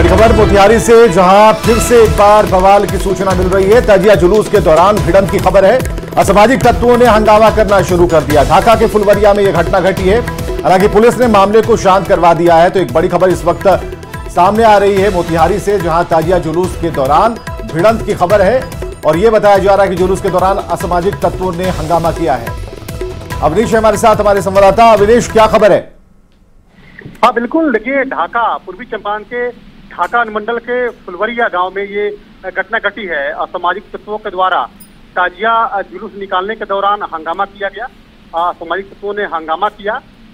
बड़ी खबर मोतिहारी से, जहां फिर से एक बार बवाल की सूचना मिल रही है। ताजिया जुलूस के दौरान भिड़ंत की खबर है। असामाजिक तत्वों ने हंगामा करना शुरू कर दिया। ढाका के फुलवरिया में यह घटना घटी है। हालांकि पुलिस ने मामले को शांत करवा दिया है। तो एक बड़ी खबर इस वक्त सामने आ रही है मोतिहारी से, जहां ताजिया जुलूस के दौरान भिड़ंत की खबर है और यह बताया जा रहा है कि जुलूस के दौरान असामाजिक तत्वों ने हंगामा किया है। अवनीश हमारे साथ, हमारे संवाददाता। अवनीश, क्या खबर है? हाँ बिल्कुल, देखिए ढाका, पूर्वी चंपारण के ढाका अनुमंडल के फुलवरिया गांव में ये घटना घटी है। असामाजिक तत्वों के द्वारा ताजिया जुलूस निकालने के दौरान हंगामा किया गया। असामाजिक तत्वों ने हंगामा किया।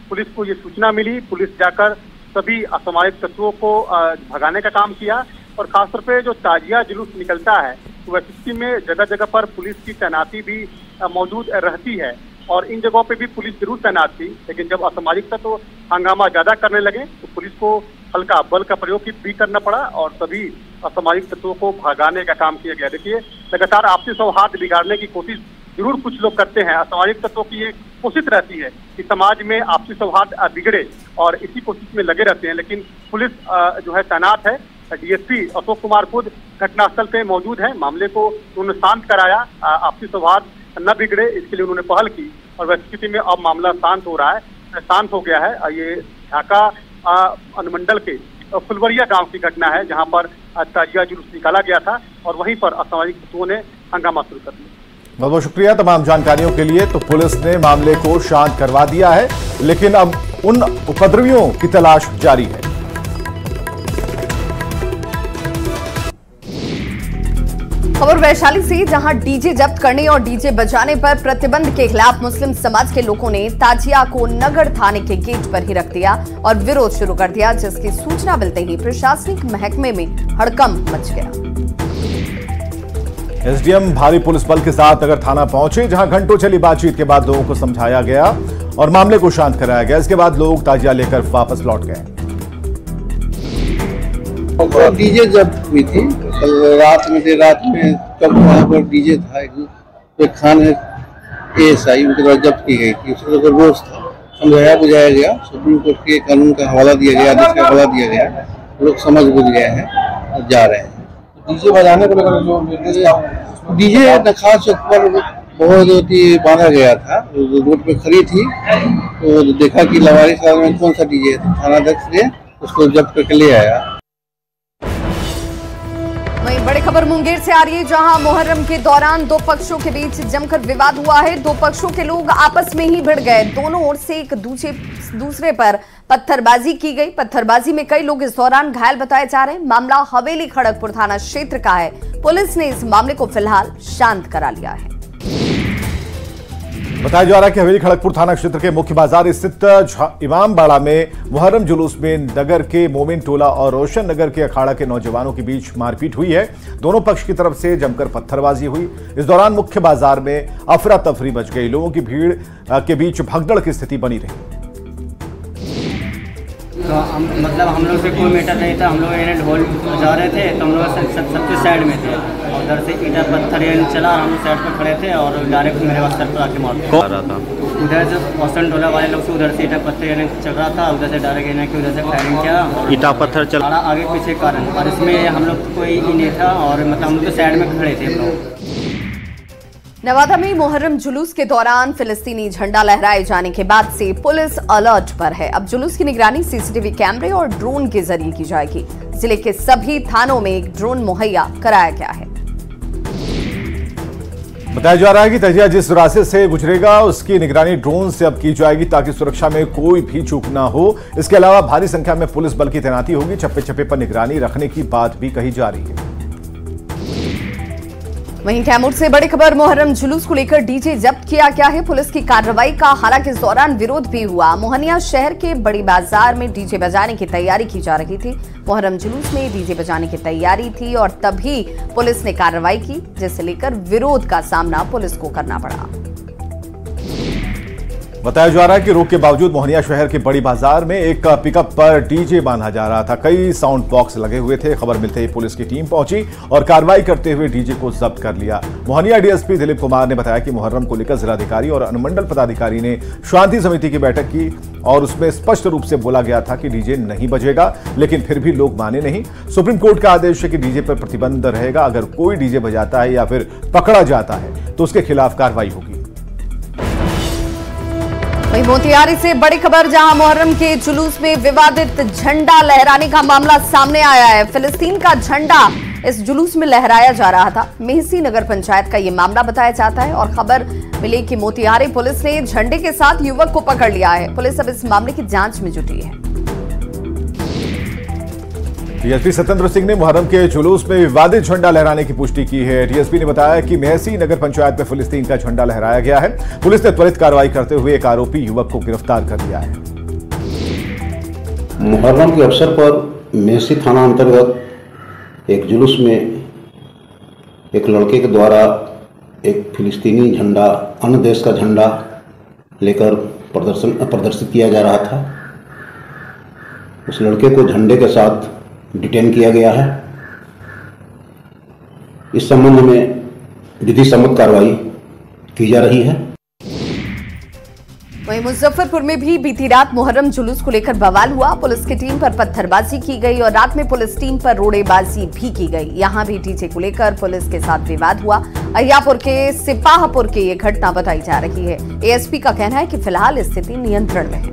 पुलिस को ये सूचना मिली। पुलिस जाकर सभी असामाजिक तत्वों को भगाने का काम किया और खासतौर पे जो ताजिया जुलूस निकलता है तो वैसे में जगह जगह पर पुलिस की तैनाती भी मौजूद रहती है और इन जगहों पे भी पुलिस जरूर तैनात थी। लेकिन जब असामाजिक तत्व हंगामा ज्यादा करने लगे तो पुलिस को हल्का बल का प्रयोग भी करना पड़ा और सभी असामाजिक तत्वों को भगाने का काम किया गया। देखिए, लगातार आपसी सौहार्द बिगाड़ने की कोशिश जरूर कुछ लोग करते हैं। असामाजिक तत्वों की ये कोशिश रहती है कि समाज में आपसी सौहार्द बिगड़े और इसी कोशिश में लगे रहते हैं। लेकिन पुलिस जो है तैनात है। डीएसपी अशोक कुमार खुद घटनास्थल पे मौजूद है। मामले को उन्होंने शांत कराया, आपसी सौहार्द न बिगड़े इसके लिए उन्होंने पहल की और वैसी स्थिति में अब मामला शांत हो रहा है, शांत हो गया है। ये ढाका अनुमंडल के फुलवरिया गांव की घटना है, जहां पर ताजिया जुलूस निकाला गया था और वहीं पर असामाजिक तत्वों ने हंगामा शुरू कर दिया। बहुत बहुत शुक्रिया तमाम जानकारियों के लिए। तो पुलिस ने मामले को शांत करवा दिया है, लेकिन अब उन उपद्रवियों की तलाश जारी है। खबर वैशाली से, जहां डीजे जब्त करने और डीजे बजाने पर प्रतिबंध के खिलाफ मुस्लिम समाज के लोगों ने ताजिया को नगर थाने के गेट पर ही रख दिया और विरोध शुरू कर दिया, जिसकी सूचना मिलते ही प्रशासनिक महकमे में हड़कंप मच गया। एसडीएम भारी पुलिस बल के साथ नगर थाना पहुंचे, जहां घंटों चली बातचीत के बाद लोगों को समझाया गया और मामले को शांत कराया गया। इसके बाद लोग ताजिया लेकर वापस लौट गए। डीजे जब्त हुई थी रात में, देर रात में कल वहाँ पर डीजे था। एक खान है ASI, उनके द्वारा जब्त की गई थी। उसका रोज था, समझाया बुझाया गया, सुप्रीम कोर्ट के कानून का हवाला दिया गया, आदेश का हवाला दिया गया। लोग समझ बुझ गए हैं और जा रहे हैं। डीजे बजाने को लेकर जो डीजे नखास चौक पर बहुत ही बांधा गया था, रोड पे खड़ी थी तो देखा कि लवारी साहब में कौन सा डीजे है, थानाध्यक्ष ने उसको जब्त करके ले आया। वहीं बड़ी खबर मुंगेर से आ रही है, जहां मुहर्रम के दौरान दो पक्षों के बीच जमकर विवाद हुआ है। दो पक्षों के लोग आपस में ही भिड़ गए। दोनों ओर से एक दूसरे पर पत्थरबाजी की गई। पत्थरबाजी में कई लोग इस दौरान घायल बताए जा रहे हैं। मामला हवेली खड़गपुर थाना क्षेत्र का है। पुलिस ने इस मामले को फिलहाल शांत करा लिया है। बताया जा रहा है कि हवेली खड़गपुर थाना क्षेत्र के मुख्य बाजार स्थित इमामबाड़ा में मुहर्रम जुलूस में नगर के मोमिन टोला और रोशन नगर के अखाड़ा के नौजवानों के बीच मारपीट हुई है। दोनों पक्ष की तरफ से जमकर पत्थरबाजी हुई। इस दौरान मुख्य बाजार में अफरा तफरी मच गई। लोगों की भीड़ के बीच भगदड़ की स्थिति बनी रही। तो हम लोग से कोई मैटर नहीं था। हम लोग इन्हें ढोल बजा रहे थे तो हम लोग सबसे साइड में थे और उधर से ईटा पत्थर चला। हम लोग साइड पर खड़े थे और डायरेक्ट मेरे पास सर पर आके मार रहा था। उधर से औसन टोला वाले लोग से उधर से ईटा पत्थर चल रहा था, उधर से डायरेक्ट इन्हें कि उधर से फायरिंग किया। ईटा पत्थर चला आगे पीछे कारण और इसमें हम लोग कोई नहीं था और मतलब हम लोग तो साइड में खड़े थे हम लोग। नवादा में मुहर्रम जुलूस के दौरान फिलिस्तीनी झंडा लहराए जाने के बाद से पुलिस अलर्ट पर है। अब जुलूस की निगरानी सीसीटीवी कैमरे और ड्रोन के जरिए की जाएगी। जिले के सभी थानों में एक ड्रोन मुहैया कराया गया है। बताया जा रहा है कि ताजिया जिस रास्ते से गुजरेगा उसकी निगरानी ड्रोन से अब की जाएगी, ताकि सुरक्षा में कोई भी चूक ना हो। इसके अलावा भारी संख्या में पुलिस बल की तैनाती होगी। चप्पे चप्पे पर निगरानी रखने की बात भी कही जा रही है। वहीं कैमूर से बड़ी खबर, मुहर्रम जुलूस को लेकर डीजे जब्त किया गया है। पुलिस की कार्रवाई का हालांकि इस दौरान विरोध भी हुआ। मोहनिया शहर के बड़ी बाजार में डीजे बजाने की तैयारी की जा रही थी। मुहर्रम जुलूस में डीजे बजाने की तैयारी थी और तभी पुलिस ने कार्रवाई की, जिसे लेकर विरोध का सामना पुलिस को करना पड़ा। बताया जा रहा है कि रोक के बावजूद मोहनिया शहर के बड़ी बाजार में एक पिकअप पर डीजे बांधा जा रहा था। कई साउंड बॉक्स लगे हुए थे। खबर मिलते ही पुलिस की टीम पहुंची और कार्रवाई करते हुए डीजे को जब्त कर लिया। मोहनिया डीएसपी दिलीप कुमार ने बताया कि मुहर्रम को लेकर जिलाधिकारी और अनुमंडल पदाधिकारी ने शांति समिति की बैठक की और उसमें स्पष्ट रूप से बोला गया था कि डीजे नहीं बजेगा, लेकिन फिर भी लोग माने नहीं। सुप्रीम कोर्ट का आदेश है कि डीजे पर प्रतिबंध रहेगा। अगर कोई डीजे बजाता है या फिर पकड़ा जाता है तो उसके खिलाफ कार्रवाई होगी। वहीं मोतिहारी से बड़ी खबर, जहां मुहर्रम के जुलूस में विवादित झंडा लहराने का मामला सामने आया है। फिलिस्तीन का झंडा इस जुलूस में लहराया जा रहा था। मेहसी नगर पंचायत का यह मामला बताया जाता है और खबर मिली कि मोतिहारी पुलिस ने झंडे के साथ युवक को पकड़ लिया है। पुलिस अब इस मामले की जांच में जुटी है। डीएसपी सत्येंद्र सिंह ने मुहर्रम के जुलूस में विवादित झंडा लहराने की पुष्टि की है। डीएसपी ने बताया कि मेहसी नगर पंचायत में फिलिस्तीन का झंडा लहराया गया है। पुलिस ने त्वरित कार्रवाई करते हुए एक आरोपी युवक को गिरफ्तार कर लिया है। मुहर्रम के अवसर पर मेहसी थाना अंतर्गत एक जुलूस में एक लड़के के द्वारा एक फिलिस्तीनी झंडा, अन्य देश का झंडा लेकर प्रदर्शित किया जा रहा था। उस लड़के को झंडे के साथ डिटेन किया गया है। इस संबंध में विधि सम्मत कार्रवाई की जा रही है। वहीं मुजफ्फरपुर में भी बीती रात मुहर्रम जुलूस को लेकर बवाल हुआ। पुलिस की टीम पर पत्थरबाजी की गई और रात में पुलिस टीम पर रोड़ेबाजी भी की गई। यहां भी डीजे को लेकर पुलिस के साथ विवाद हुआ। अहियापुर के सिपाहपुर की ये घटना बताई जा रही है। एएसपी का कहना है कि फिलहाल स्थिति नियंत्रण में है।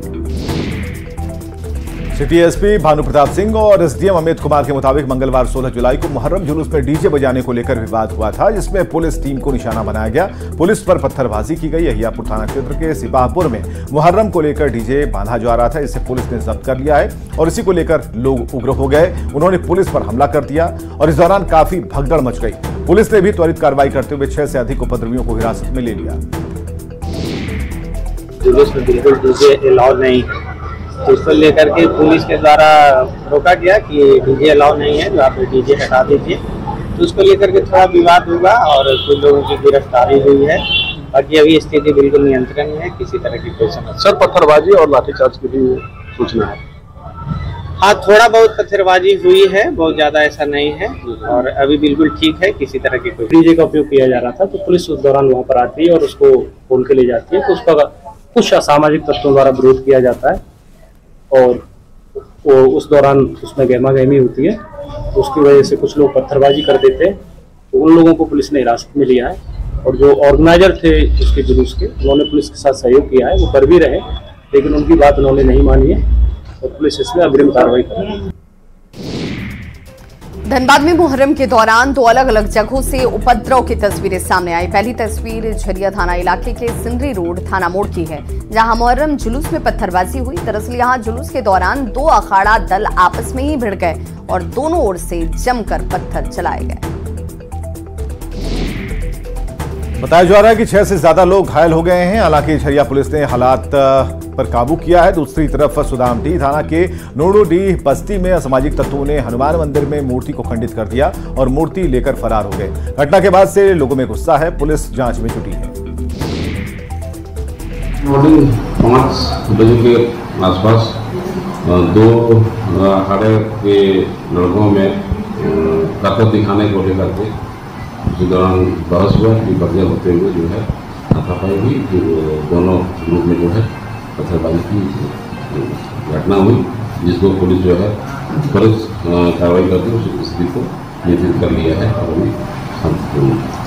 सिटी एसपी भानु प्रताप सिंह और एसडीएम अमित कुमार के मुताबिक मंगलवार 16 जुलाई को मुहर्रम जुलूस में डीजे बजाने को लेकर विवाद हुआ था, जिसमें पुलिस टीम को निशाना बनाया गया। पुलिस पर पत्थरबाजी की गई। अहियापुर थाना क्षेत्र के सिपाहपुर में मुहर्रम को लेकर डीजे बांधा जा रहा था, इसे पुलिस ने जब्त कर लिया है और इसी को लेकर लोग उग्र हो गए। उन्होंने पुलिस पर हमला कर दिया और इस दौरान काफी भगदड़ मच गई। पुलिस ने भी त्वरित कार्रवाई करते हुए 6 से अधिक उपद्रवियों को हिरासत में ले लिया। जुलूस में बिल्कुल डीजे अलाउ नहीं है, तो इसको लेकर के पुलिस के द्वारा रोका गया कि डीजे अलाउ नहीं है, जो आप डीजे हटा दीजिए। तो उसको लेकर के थोड़ा विवाद होगा और कुछ लोगों की गिरफ्तारी हुई है। बाकी अभी स्थिति बिल्कुल नियंत्रण में है, किसी तरह की कोई समस्या। सर, पत्थरबाजी और लाठीचार्ज की भी सूचना है? हाँ, थोड़ा बहुत पत्थरबाजी हुई है, बहुत ज्यादा ऐसा नहीं है और अभी बिल्कुल ठीक है, किसी तरह की कोई। डीजे का उपयोग किया जा रहा था, तो पुलिस उस दौरान वहाँ पर आती है और उसको खोल के ले जाती है। तो उसका कुछ असामाजिक तत्वों द्वारा विरोध किया जाता है और वो उस दौरान उसमें गहमा गहमी होती है, तो उसकी वजह से कुछ लोग पत्थरबाजी कर देते हैं। तो उन लोगों को पुलिस ने हिरासत में लिया है और जो ऑर्गेनाइजर थे उसके जुलूस के, उन्होंने पुलिस के साथ सहयोग किया है। वो कर भी रहे, लेकिन उनकी बात उन्होंने नहीं मानी है और पुलिस इसमें अग्रिम कार्रवाई कर रही है। धनबाद में मुहर्रम के दौरान 2 अलग अलग जगहों से उपद्रव की तस्वीरें सामने आई। पहली तस्वीर झरिया थाना इलाके के सिंदरी रोड थाना मोड़ की है, जहां मुहर्रम जुलूस में पत्थरबाजी हुई। दरअसल यहां जुलूस के दौरान 2 अखाड़ा दल आपस में ही भिड़ गए और दोनों ओर से जमकर पत्थर चलाए गए। बताया जा रहा है कि 6 से ज्यादा लोग घायल हो गए हैं। हालांकि झरिया पुलिस ने हालात पर काबू किया है। दूसरी तरफ सुदामडी थाना के नोडोडीह बस्ती में असामाजिक तत्वों ने हनुमान मंदिर में मूर्ति को खंडित कर दिया और मूर्ति लेकर फरार हो गए। घटना के बाद से लोगों में गुस्सा है। पुलिस जांच में जुटी है। मॉर्निंग 5 बजे के आसपास 2 अखाड़े के लड़कों में ताकत दिखाने को लेकर के उसी दौरान बहस हुआ कि बर्जर होते हुए जो है हाथापाई हुई, फिर दोनों ग्रुप में जो है पत्थरबाजी की घटना हुई, जिसको पुलिस जो है त्वरित कार्रवाई करके उस स्थिति को नियंत्रित कर लिया है और अभी शांतिपूर्ण है।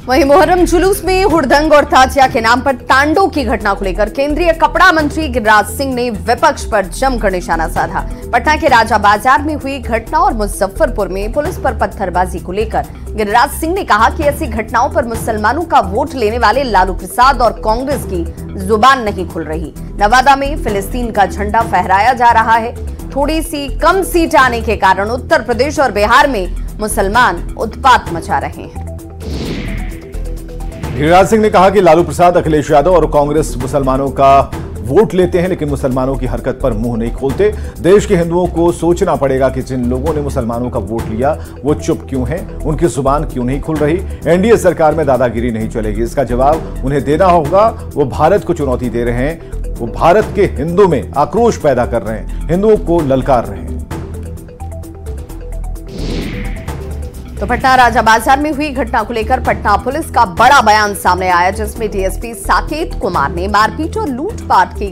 वहीं मुहर्रम जुलूस में हुड़दंग और ताजिया के नाम पर तांडव की घटना को लेकर केंद्रीय कपड़ा मंत्री गिरिराज सिंह ने विपक्ष पर जमकर निशाना साधा। पटना के राजा बाजार में हुई घटना और मुजफ्फरपुर में पुलिस पर पत्थरबाजी को लेकर गिरिराज सिंह ने कहा कि ऐसी घटनाओं पर मुसलमानों का वोट लेने वाले लालू प्रसाद और कांग्रेस की जुबान नहीं खुल रही। नवादा में फिलिस्तीन का झंडा फहराया जा रहा है। थोड़ी सी कम सीट आने के कारण उत्तर प्रदेश और बिहार में मुसलमान उत्पात मचा रहे हैं। गिरिराज सिंह ने कहा कि लालू प्रसाद, अखिलेश यादव और कांग्रेस मुसलमानों का वोट लेते हैं, लेकिन मुसलमानों की हरकत पर मुंह नहीं खोलते। देश के हिंदुओं को सोचना पड़ेगा कि जिन लोगों ने मुसलमानों का वोट लिया वो चुप क्यों हैं, उनकी जुबान क्यों नहीं खुल रही। एनडीए सरकार में दादागिरी नहीं चलेगी, इसका जवाब उन्हें देना होगा। वो भारत को चुनौती दे रहे हैं, वो भारत के हिंदू में आक्रोश पैदा कर रहे हैं, हिंदुओं को ललकार रहे हैं। तो पटना राजा बाजार में हुई घटना को लेकर पटना पुलिस का बड़ा बयान सामने आया, जिसमें डीएसपी साकेत कुमार ने मारपीट और लूटपाट की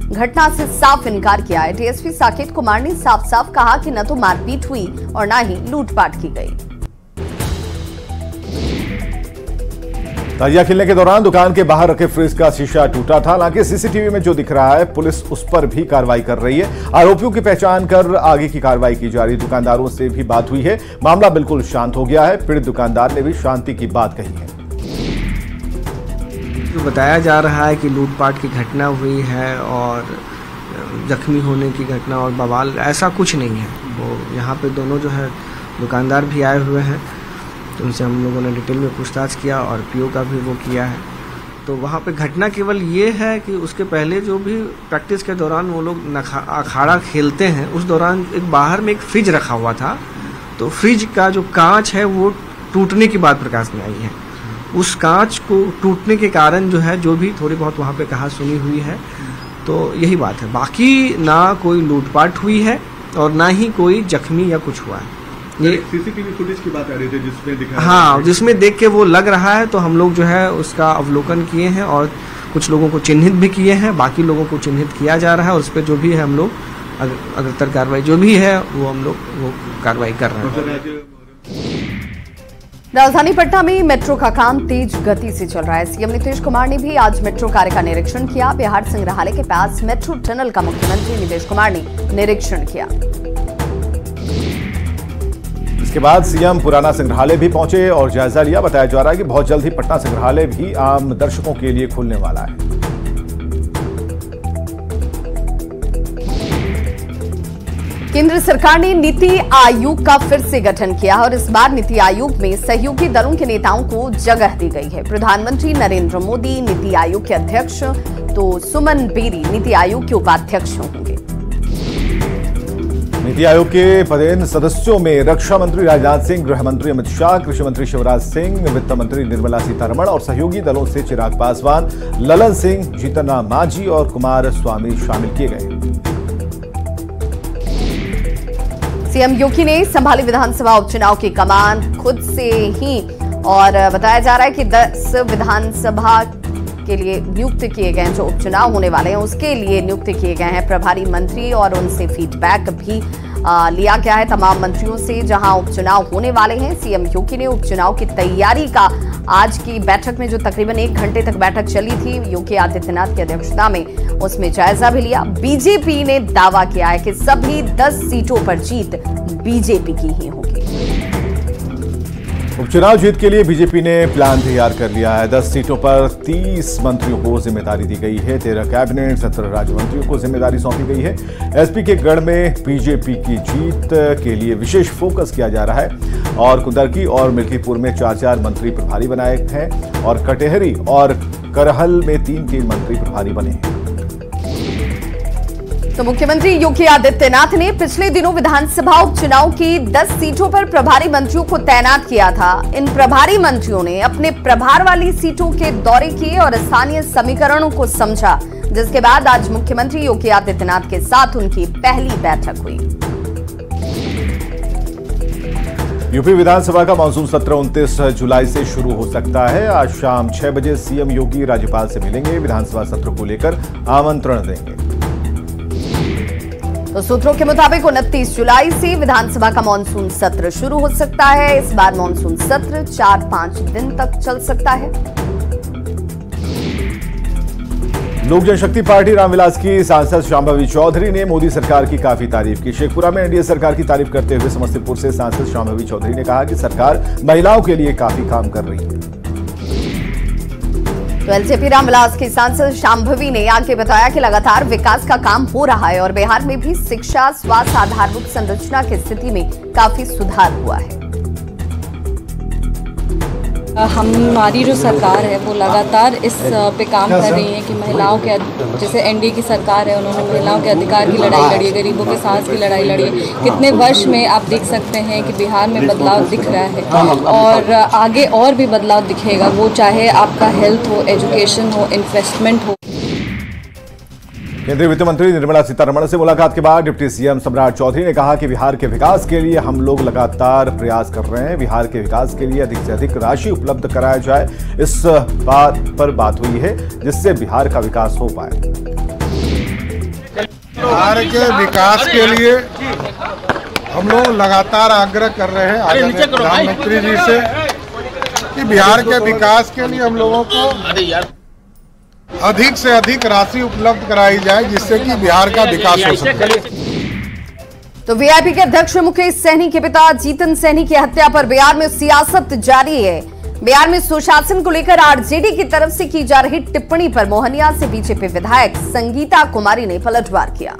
घटना से साफ इनकार किया है। डीएसपी साकेत कुमार ने साफ साफ कहा कि न तो मारपीट हुई और न ही लूटपाट की गई। ताजिया खेलने के दौरान दुकान के बाहर रखे फ्रिज का शीशा टूटा था। हालांकि सीसीटीवी में जो दिख रहा है, पुलिस उस पर भी कार्रवाई कर रही है। आरोपियों की पहचान कर आगे की कार्रवाई की जा रही है। दुकानदारों से भी बात हुई है, मामला बिल्कुल शांत हो गया है। पीड़ित दुकानदार ने भी शांति की बात कही है। जो बताया जा रहा है कि लूटपाट की घटना हुई है और जख्मी होने की घटना और बवाल, ऐसा कुछ नहीं है। वो यहाँ पे दोनों जो है दुकानदार भी आए हुए हैं, तो उनसे हम लोगों ने डिटेल में पूछताछ किया और पीओ का भी वो किया है। तो वहाँ पे घटना केवल ये है कि उसके पहले जो भी प्रैक्टिस के दौरान वो लोग अखाड़ा खेलते हैं, उस दौरान एक बाहर में एक फ्रिज रखा हुआ था, तो फ्रिज का जो कांच है वो टूटने की बात प्रकाश में आई है। उस कांच को टूटने के कारण जो है, जो भी थोड़ी बहुत वहाँ पे कहा सुनी हुई है, तो यही बात है। बाकी ना कोई लूटपाट हुई है और ना ही कोई जख्मी या कुछ हुआ है। ये सीसीटीवी फुटेज की बात आ रही थी जिसमें दिखा, हाँ, जिसमें देख के वो लग रहा है, तो हम लोग जो है उसका अवलोकन किए हैं और कुछ लोगों को चिन्हित भी किए हैं। बाकी लोगों को चिन्हित किया जा रहा है और उस पर जो भी है हम लोग अग्रतर कार्रवाई जो भी है वो हम लोग वो कार्रवाई कर रहे हैं। राजधानी पटना में मेट्रो का काम तेज गति से चल रहा है। सीएम नीतीश कुमार ने भी आज मेट्रो कार्य का निरीक्षण किया। बिहार संग्रहालय के पास मेट्रो टनल का मुख्यमंत्री नीतीश कुमार ने निरीक्षण किया। इसके बाद सीएम पुराना संग्रहालय भी पहुंचे और जायजा लिया। बताया जा रहा है कि बहुत जल्द ही पटना संग्रहालय भी आम दर्शकों के लिए खुलने वाला है। केंद्र सरकार ने नीति आयोग का फिर से गठन किया और इस बार नीति आयोग में सहयोगी दलों के नेताओं को जगह दी गई है। प्रधानमंत्री नरेंद्र मोदी नीति आयोग के अध्यक्ष, तो सुमन बेरी नीति आयोग के उपाध्यक्ष होंगे। नीति आयोग के पदेन सदस्यों में रक्षा मंत्री राजनाथ सिंह, गृह मंत्री अमित शाह, कृषि मंत्री शिवराज सिंह, वित्त मंत्री निर्मला सीतारमण और सहयोगी दलों से चिराग पासवान, ललन सिंह, जीतन राम मांझी और कुमार स्वामी शामिल किए गए। सीएम योगी ने संभाली विधानसभा उपचुनाव की कमान खुद से ही और बताया जा रहा है कि 10 विधानसभा के लिए नियुक्त किए गए हैं। जो उपचुनाव होने वाले हैं उसके लिए नियुक्त किए गए हैं प्रभारी मंत्री और उनसे फीडबैक भी लिया गया है तमाम मंत्रियों से। जहां उपचुनाव होने वाले हैं, सीएम योगी ने उपचुनाव की तैयारी का आज की बैठक में, जो तकरीबन 1 घंटे तक बैठक चली थी योगी आदित्यनाथ की अध्यक्षता में, उसमें जायजा भी लिया। बीजेपी ने दावा किया है कि सभी 10 सीटों पर जीत बीजेपी की ही होगी। उपचुनाव जीत के लिए बीजेपी ने प्लान तैयार कर लिया है। 10 सीटों पर 30 मंत्रियों को जिम्मेदारी दी गई है। 13 कैबिनेट, 17 राज्य मंत्रियों को जिम्मेदारी सौंपी गई है। एसपी के गढ़ में बीजेपी की जीत के लिए विशेष फोकस किया जा रहा है और कुंदरकी और मिल्कीपुर में 4-4 मंत्री प्रभारी बनाए हैं और कटेहरी और करहल में 3-3 मंत्री प्रभारी बने हैं। तो मुख्यमंत्री योगी आदित्यनाथ ने पिछले दिनों विधानसभा उपचुनाव की 10 सीटों पर प्रभारी मंत्रियों को तैनात किया था। इन प्रभारी मंत्रियों ने अपने प्रभार वाली सीटों के दौरे किए और स्थानीय समीकरणों को समझा, जिसके बाद आज मुख्यमंत्री योगी आदित्यनाथ के साथ उनकी पहली बैठक हुई। यूपी विधानसभा का मानसून सत्र 29 जुलाई से शुरू हो सकता है। आज शाम 6 बजे सीएम योगी राज्यपाल से मिलेंगे, विधानसभा सत्र को लेकर आमंत्रण देंगे। तो सूत्रों के मुताबिक 29 जुलाई से विधानसभा का मानसून सत्र शुरू हो सकता है। इस बार मानसून सत्र 4-5 दिन तक चल सकता है। लोक जनशक्ति पार्टी रामविलास की सांसद शांभवी चौधरी ने मोदी सरकार की काफी तारीफ की। शेखपुरा में एनडीए सरकार की तारीफ करते हुए समस्तीपुर से सांसद शांभवी चौधरी ने कहा कि सरकार महिलाओं के लिए काफी काम कर रही है। तो एलजेपी रामविलास की सांसद शांभवी ने आगे बताया कि लगातार विकास का काम हो रहा है और बिहार में भी शिक्षा, स्वास्थ्य, आधारभूत संरचना की स्थिति में काफी सुधार हुआ है। हमारी जो सरकार है वो लगातार इस पे काम कर रही है कि महिलाओं के, जैसे एनडीए की सरकार है, उन्होंने महिलाओं के अधिकार की लड़ाई लड़ी है, गरीबों के साथ की लड़ाई लड़ी है। कितने वर्ष में आप देख सकते हैं कि बिहार में बदलाव दिख रहा है और आगे और भी बदलाव दिखेगा, वो चाहे आपका हेल्थ हो, एजुकेशन हो, इन्वेस्टमेंट हो। केंद्रीय वित्त मंत्री निर्मला सीतारमण से मुलाकात के बाद डिप्टी सीएम सम्राट चौधरी ने कहा कि बिहार के विकास के लिए हम लोग लगातार प्रयास कर रहे हैं। बिहार के विकास के लिए अधिक से अधिक राशि उपलब्ध कराया जाए, इस बात पर बात हुई है जिससे बिहार का विकास हो पाए। बिहार के विकास के लिए हम लोग लगातार आग्रह कर रहे हैं आदरणीय प्रधानमंत्री जी से कि बिहार के विकास के लिए हम लोगों को अधिक से अधिक राशि उपलब्ध कराई जाए, जिससे कि बिहार का विकास हो सके। तो वीआईपी के अध्यक्ष मुकेश सहनी के पिता जीतन सहनी की हत्या पर बिहार में सियासत जारी है। बिहार में सुशासन को लेकर आरजेडी की तरफ से की जा रही टिप्पणी पर मोहनिया से बीजेपी विधायक संगीता कुमारी ने पलटवार किया।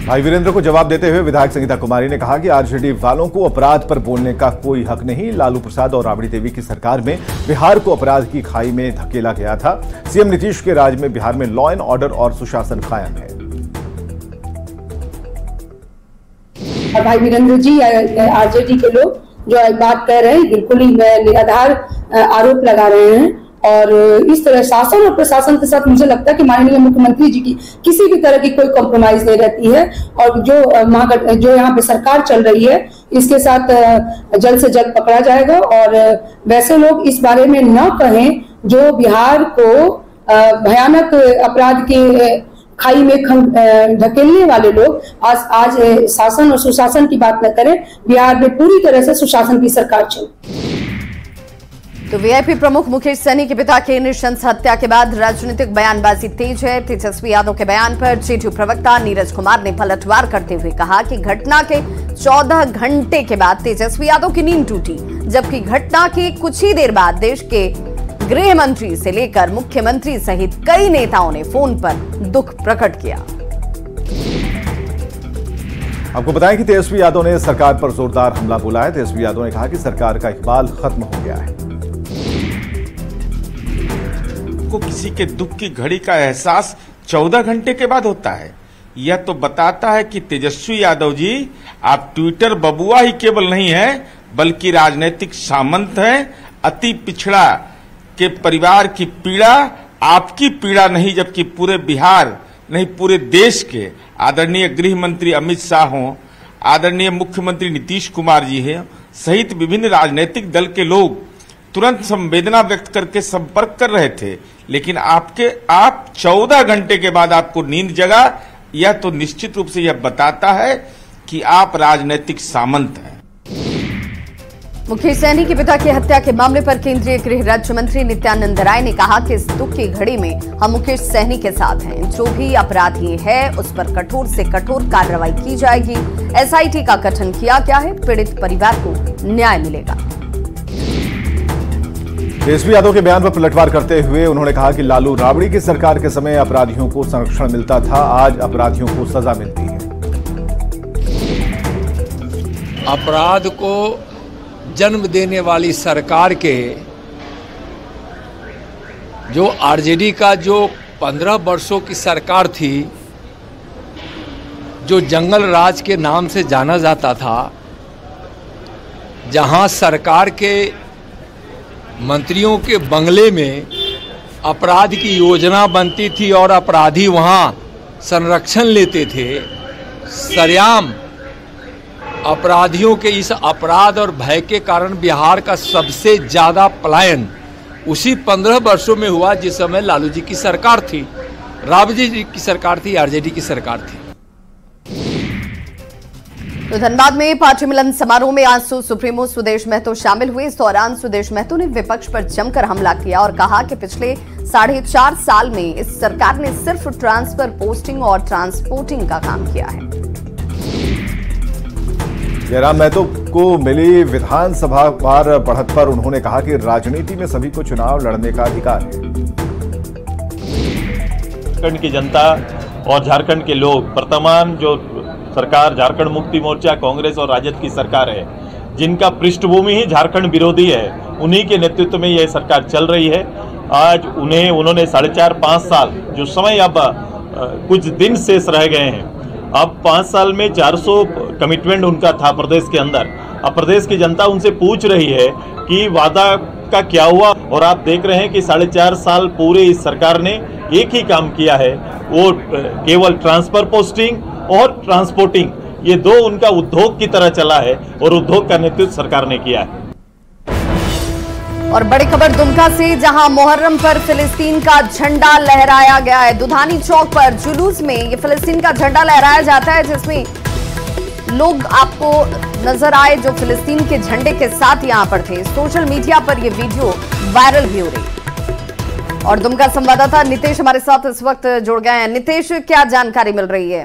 भाई वीरेंद्र को जवाब देते हुए विधायक संगीता कुमारी ने कहा कि आरजेडी वालों को अपराध पर बोलने का कोई हक नहीं। लालू प्रसाद और राबड़ी देवी की सरकार में बिहार को अपराध की खाई में धकेला गया था। सीएम नीतीश के राज में बिहार में लॉ एंड ऑर्डर और सुशासन कायम है। भाई वीरेंद्र जी, आरजेडी के लोग जो बात कह रहे हैं बिल्कुल ही निराधार आरोप लगा रहे हैं और इस तरह शासन और प्रशासन के साथ मुझे लगता है कि माननीय मुख्यमंत्री जी की किसी भी तरह की कोई कॉम्प्रोमाइज नहीं रहती है और जो यहाँ पे सरकार चल रही है इसके साथ जल्द से जल्द पकड़ा जाएगा। और वैसे लोग इस बारे में न कहें जो बिहार को भयानक अपराध के खाई में धकेलने वाले लोग आज शासन और सुशासन की बात न करें। बिहार में पूरी तरह से सुशासन की सरकार चल। तो वीआईपी प्रमुख मुकेश सहनी के पिता के नृशंस हत्या के बाद राजनीतिक बयानबाजी तेज है। तेजस्वी यादव के बयान पर जेडीयू प्रवक्ता नीरज कुमार ने पलटवार करते हुए कहा कि घटना के 14 घंटे के बाद तेजस्वी यादव की नींद टूटी, जबकि घटना के कुछ ही देर बाद देश के गृह मंत्री से लेकर मुख्यमंत्री सहित कई नेताओं ने फोन पर दुख प्रकट किया। आपको बताएं कि तेजस्वी यादव ने सरकार पर जोरदार हमला बोला है। तेजस्वी यादव ने कहा कि सरकार का इकबाल खत्म हो गया है। को किसी के दुख की घड़ी का एहसास 14 घंटे के बाद होता है। यह तो बताता है कि तेजस्वी यादव जी आप ट्विटर बबुआ ही केवल नहीं है बल्कि राजनीतिक सामंत हैं। अति पिछड़ा के परिवार की पीड़ा आपकी पीड़ा नहीं, जबकि पूरे बिहार नहीं पूरे देश के आदरणीय गृह मंत्री अमित शाह हों, आदरणीय मुख्यमंत्री नीतीश कुमार जी हैं सहित विभिन्न राजनीतिक दल के लोग तुरंत संवेदना व्यक्त करके संपर्क कर रहे थे, लेकिन आप 14 घंटे के बाद आपको नींद जगा। यह तो निश्चित रूप से यह बताता है कि आप राजनीतिक सामंत हैं। मुकेश सहनी के पिता की हत्या के मामले पर केंद्रीय गृह राज्य मंत्री नित्यानंद राय ने कहा कि इस दुख की घड़ी में हम मुकेश सहनी के साथ हैं। जो भी अपराधी है उस पर कठोर से कठोर कार्रवाई की जाएगी। एसआईटी का गठन किया गया है। पीड़ित परिवार को न्याय मिलेगा। तेजस्वी यादव के बयान पर पलटवार करते हुए उन्होंने कहा कि लालू राबड़ी की सरकार के समय अपराधियों को संरक्षण मिलता था, आज अपराधियों को सजा मिलती है। अपराध को जन्म देने वाली सरकार के जो आरजेडी का जो 15 वर्षों की सरकार थी, जो जंगल राज के नाम से जाना जाता था, जहां सरकार के मंत्रियों के बंगले में अपराध की योजना बनती थी और अपराधी वहां संरक्षण लेते थे। सरेआम अपराधियों के इस अपराध और भय के कारण बिहार का सबसे ज़्यादा पलायन उसी 15 वर्षों में हुआ जिस समय लालू जी की सरकार थी, राबड़ी जी की सरकार थी, आरजेडी की सरकार थी। तो धनबाद में पार्टी मिलन समारोह में आजसू सुप्रीमो सुदेश महतो शामिल हुए। इस दौरान सुदेश महतो ने विपक्ष पर जमकर हमला किया और कहा कि पिछले 4.5 साल में इस सरकार ने सिर्फ ट्रांसफर पोस्टिंग और ट्रांसपोर्टिंग का काम किया है। जयराम महतो को मिली विधानसभा वार बढ़त पर उन्होंने कहा कि राजनीति में सभी को चुनाव लड़ने का अधिकार है। झारखंड की जनता और झारखंड के लोग, वर्तमान जो सरकार झारखंड मुक्ति मोर्चा, कांग्रेस और राजद की सरकार है, जिनका पृष्ठभूमि ही झारखंड विरोधी है, उन्हीं के नेतृत्व में यह सरकार चल रही है। आज उन्होंने 4.5-5 साल जो समय अब कुछ दिन शेष रह गए हैं, अब 5 साल में 400 कमिटमेंट उनका था प्रदेश के अंदर। अब प्रदेश की जनता उनसे पूछ रही है कि वादा का क्या हुआ। और आप देख रहे हैं कि 4.5 साल पूरे इस सरकार ने एक ही काम किया है, वो केवल ट्रांसफर पोस्टिंग और ट्रांसपोर्टिंग, ये दो उनका उद्योग की तरह चला है और उद्योग का नेतृत्व सरकार ने किया है। और बड़ी खबर दुमका से, जहां मुहर्रम पर फिलिस्तीन का झंडा लहराया गया है। दुधानी चौक पर जुलूस में ये फिलिस्तीन का झंडा लहराया जाता है, जिसमें लोग आपको नजर आए जो फिलिस्तीन के झंडे के साथ यहां पर थे। सोशल मीडिया पर यह वीडियो वायरल भी हो रही। और दुमका संवाददाता नितेश हमारे साथ इस वक्त जुड़ गए हैं। नितेश, क्या जानकारी मिल रही है?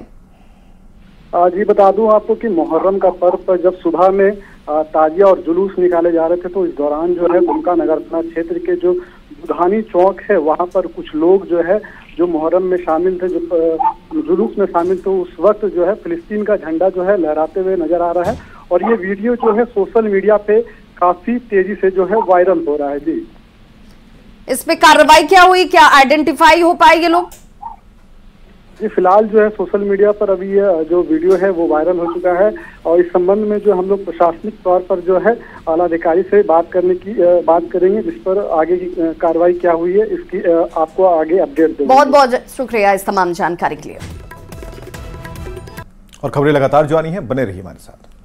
जी बता दूं आपको कि मुहर्रम का पर्व पर जब सुबह में ताजिया और जुलूस निकाले जा रहे थे, तो इस दौरान जो है दुमका नगर थाना क्षेत्र के जो दुधानी चौक है वहां पर कुछ लोग जो है जो मुहर्रम में शामिल थे, जो जुलूस में शामिल थे, उस वक्त जो है फिलिस्तीन का झंडा जो है लहराते हुए नजर आ रहा है। और ये वीडियो जो है सोशल मीडिया पे काफी तेजी से जो है वायरल हो रहा है। जी, इसमें कार्रवाई क्या हुई, क्या आइडेंटिफाई हो पाए ये लोग? जी फिलहाल जो है सोशल मीडिया पर अभी ये जो वीडियो है वो वायरल हो चुका है और इस संबंध में जो हम लोग प्रशासनिक तौर पर जो है आला अधिकारी से बात करेंगे, जिस पर आगे की कार्रवाई क्या हुई है इसकी आपको आगे अपडेट देंगे। बहुत बहुत शुक्रिया इस तमाम जानकारी के लिए। और खबरें लगातार जानी है, बने रहिए हमारे साथ।